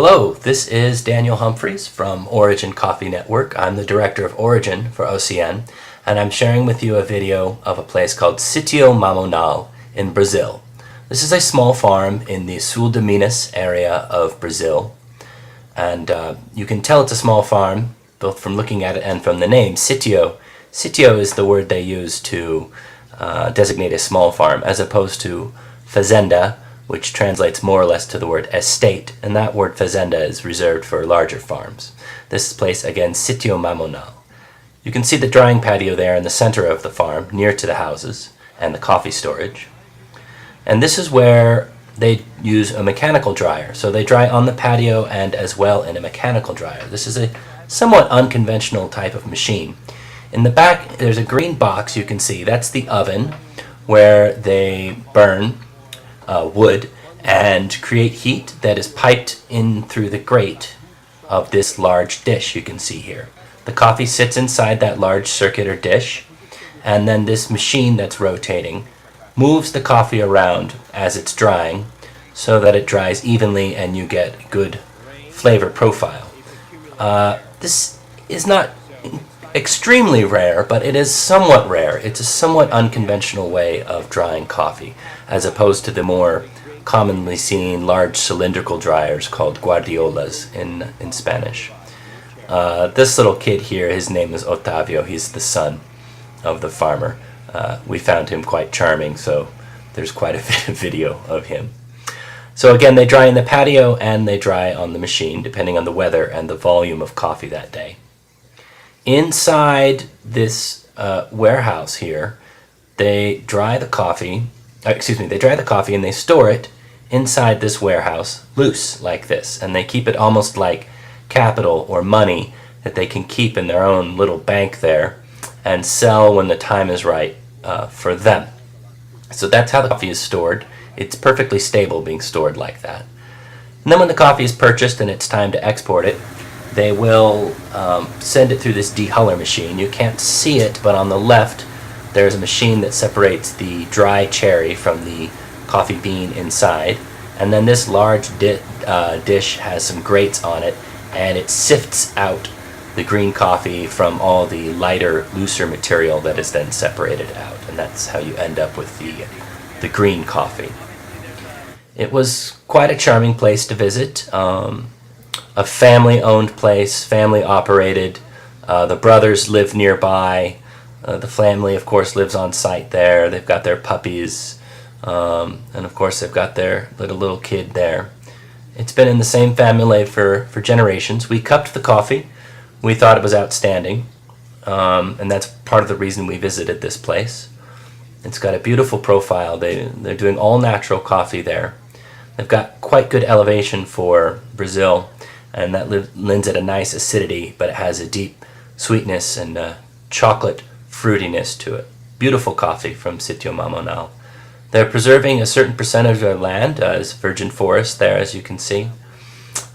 Hello, this is Daniel Humphreys from Origin Coffee Network. I'm the director of Origin for OCN, and I'm sharing with you a video of a place called Sitio Mamonal in Brazil. This is a small farm in the Sul de Minas area of Brazil, and you can tell it's a small farm both from looking at it and from the name, Sitio. Sitio is the word they use to designate a small farm, as opposed to fazenda, which translates more or less to the word estate, and that word fazenda is reserved for larger farms. This place, again, Sitio Mamonal. You can see the drying patio there in the center of the farm, near to the houses, and the coffee storage. And this is where they use a mechanical dryer. So they dry on the patio and as well in a mechanical dryer. This is a somewhat unconventional type of machine. In the back, there's a green box you can see. That's the oven where they burn wood and create heat that is piped in through the grate of this large dish you can see here. The coffee sits inside that large circular dish, and then this machine that's rotating moves the coffee around as it's drying so that it dries evenly and you get good flavor profile. This is not extremely rare, but it is somewhat rare. It's a somewhat unconventional way of drying coffee, as opposed to the more commonly seen large cylindrical dryers called guardiolas in Spanish. This little kid here, his name is Otavio. He's the son of the farmer. We found him quite charming, so there's quite a bit of video of him. So again, they dry in the patio and they dry on the machine, depending on the weather and the volume of coffee that day. Inside this warehouse here, they dry the coffee. They dry the coffee and they store it inside this warehouse, loose like this, and they keep it almost like capital or money that they can keep in their own little bank there and sell when the time is right for them. So that's how the coffee is stored. It's perfectly stable being stored like that. And then when the coffee is purchased and it's time to export it, they will send it through this dehuller machine. You can't see it, but on the left there's a machine that separates the dry cherry from the coffee bean inside, and then this large dish has some grates on it, and it sifts out the green coffee from all the lighter, looser material that is then separated out, and that's how you end up with the green coffee. It was quite a charming place to visit. A family-owned place, family-operated. The brothers live nearby. The family, of course, lives on site there. They've got their puppies, and of course they've got their little kid there. It's been in the same family for generations. We cupped the coffee. We thought it was outstanding, and that's part of the reason we visited this place. It's got a beautiful profile. They're doing all natural coffee there. They've got quite good elevation for Brazil, and that lends it a nice acidity, but it has a deep sweetness and chocolate fruitiness to it. Beautiful coffee from Sitio Mamonal. They're preserving a certain percentage of their land as virgin forest there, as you can see,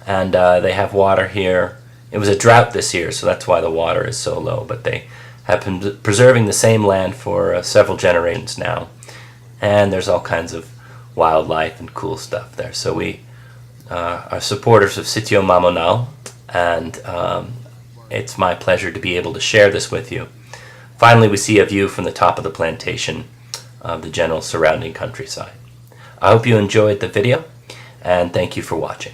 and they have water here. It was a drought this year, so that's why the water is so low, but they have been preserving the same land for several generations now, and there's all kinds of wildlife and cool stuff there. So we are supporters of Sitio Mamonal, and it's my pleasure to be able to share this with you. Finally, we see a view from the top of the plantation of the general surrounding countryside. I hope you enjoyed the video, and thank you for watching.